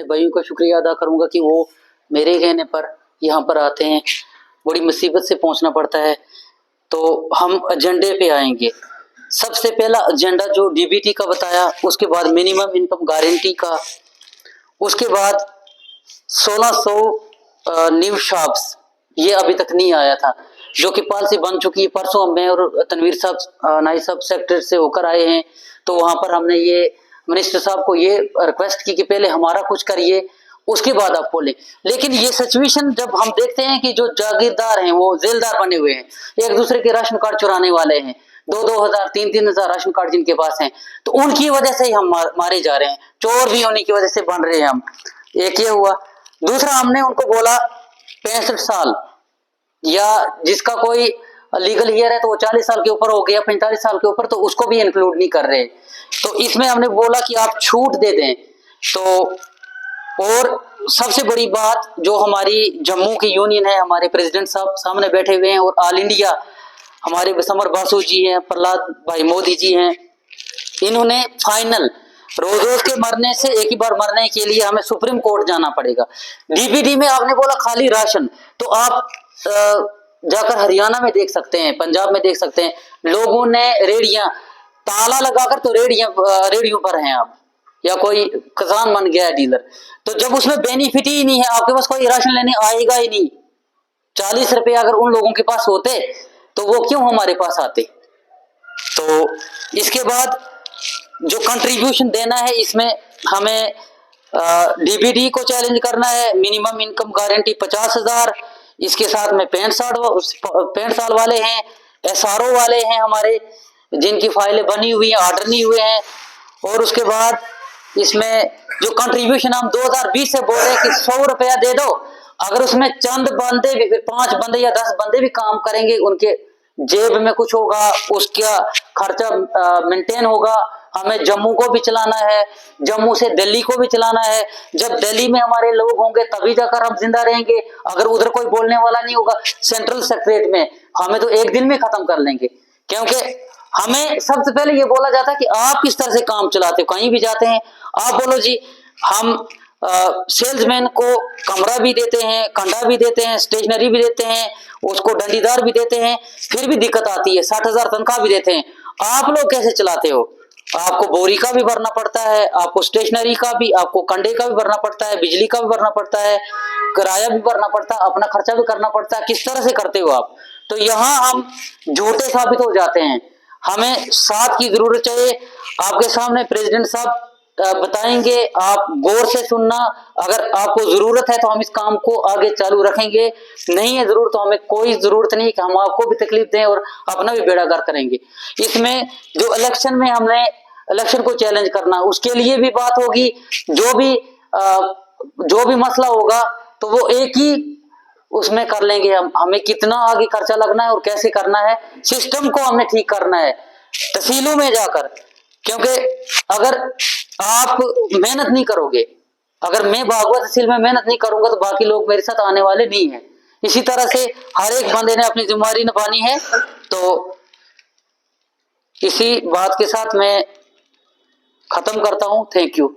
भाइयों का शुक्रिया अदा करूंगा कि वो मेरे कहने पर यहाँ पर आते हैं। बड़ी मुसीबत से पहुंचना पड़ता है। तो हम एजेंडे पे आएंगे। सबसे पहला एजेंडा जो डीबीटी का बताया, उसके बाद मिनिमम इनकम गारंटी का, उसके बाद 1600 न्यू शॉप्स, ये अभी तक नहीं आया था, जो कि पॉलिसी बन चुकी है। परसों मैं और तनवीर साहब नाई साहब सेक्रेटरी से होकर आए हैं, तो वहां पर हमने ये मिनिस्टर साहब को ये रिक्वेस्ट की कि पहले हमारा कुछ करिए, उसके बाद आप बोले। लेकिन ये सिचुएशन जब हम देखते हैं कि जो जागीरदार हैं वो जेलदार बने हुए हैं, एक दूसरे के राशन कार्ड चुराने वाले हैं, 2-2 हजार 3-3 हजार राशन कार्ड जिनके पास हैं, तो उनकी वजह से ही हम मारे जा रहे हैं। चोर भी होने की वजह से बन रहे हैं हम। एक ये हुआ। दूसरा, हमने उनको बोला 65 साल, या जिसका कोई लीगल ईयर है तो वो 40 साल के ऊपर हो गया, 45 साल के ऊपर, तो उसको भी इंक्लूड नहीं कर रहे। तो इसमें हमने बोला कि आप छूट दे दें। तो और सबसे बड़ी बात, जो हमारी जम्मू की यूनियन है, हमारे प्रेसिडेंट साहब सामने बैठे हुए हैं, और ऑल इंडिया हमारे समर बासु जी हैं, प्रहलाद भाई मोदी जी हैं, इन्होंने फाइनल रोज रोज के मरने से एक ही बार मरने के लिए हमें सुप्रीम कोर्ट जाना पड़ेगा। डीबीडी में आपने बोला खाली राशन, तो आप जाकर हरियाणा में देख सकते हैं, पंजाब में देख सकते हैं, लोगों ने रेडियां ताला लगाकर तो रेडियो पर हैं आप, या कोई किसान बन गया है डीलर। तो जब उसमें बेनिफिट ही नहीं है, आपके पास कोई राशन लेने आएगा ही नहीं। 40 रुपए अगर उन लोगों के पास होते तो वो क्यों हमारे पास आते। तो इसके बाद जो कंट्रीब्यूशन देना है, इसमें हमें डीबीडी को चैलेंज करना है। मिनिमम इनकम गारंटी 50,000, इसके साथ में 65 साल वाले हैं, एसआरओ वाले हैं हमारे, जिनकी फाइलें बनी हुई हैं, ऑर्डर नहीं हुए हैं। और उसके बाद इसमें जो कंट्रीब्यूशन हम 2020 से बोल रहे हैं कि 100 रुपया दे दो, अगर उसमें चंद बंदे भी, 5 बंदे या 10 बंदे भी काम करेंगे, उनके जेब में कुछ होगा, उसका खर्चा मेंटेन होगा। हमें जम्मू को भी चलाना है, जम्मू से दिल्ली को भी चलाना है। जब दिल्ली में हमारे लोग होंगे तभी जाकर हम जिंदा रहेंगे। अगर उधर कोई बोलने वाला नहीं होगा, सेंट्रल सेक्रेटरीट में हमें तो एक दिन में खत्म कर लेंगे। क्योंकि हमें सबसे पहले ये बोला जाता है कि आप किस तरह से काम चलाते हो, कहीं भी जाते हैं आप बोलो जी, हम सेल्समैन को कमरा भी देते हैं, कंडा भी देते हैं, स्टेशनरी भी देते हैं, उसको डंडीदार भी देते हैं, फिर भी दिक्कत आती है, 60,000 तनख्वाह भी देते हैं। आप लोग कैसे चलाते हो? आपको बोरी का भी भरना पड़ता है, आपको स्टेशनरी का भी, आपको कंडे का भी भरना पड़ता है, बिजली का भी भरना पड़ता है, किराया भी भरना पड़ता है, अपना खर्चा भी करना पड़ता है। किस तरह से करते हो आप? तो यहाँ हम झूठे साबित हो जाते हैं। हमें साथ की जरूरत चाहिए। आपके सामने प्रेसिडेंट साहब बताएंगे, आप गौर से सुनना। अगर आपको जरूरत है तो हम इस काम को आगे चालू रखेंगे, नहीं है जरूरत तो हमें कोई जरूरत नहीं कि हम आपको भी तकलीफ दें और अपना भी बेड़ा गर्क करेंगे। इसमें जो इलेक्शन में हमने इलेक्शन को चैलेंज करना, उसके लिए भी बात होगी। जो भी मसला होगा तो वो एक ही उसमें कर लेंगे हम। हमें कितना आगे खर्चा लगना है और कैसे करना है, सिस्टम को हमने ठीक करना है तहसीलों में जाकर। क्योंकि अगर आप मेहनत नहीं करोगे, अगर मैं भागवत तहसील में मेहनत नहीं करूंगा तो बाकी लोग मेरे साथ आने वाले नहीं है। इसी तरह से हर एक बंदे ने अपनी जिम्मेदारी निभानी है। तो इसी बात के साथ मैं खत्म करता हूं। Thank you.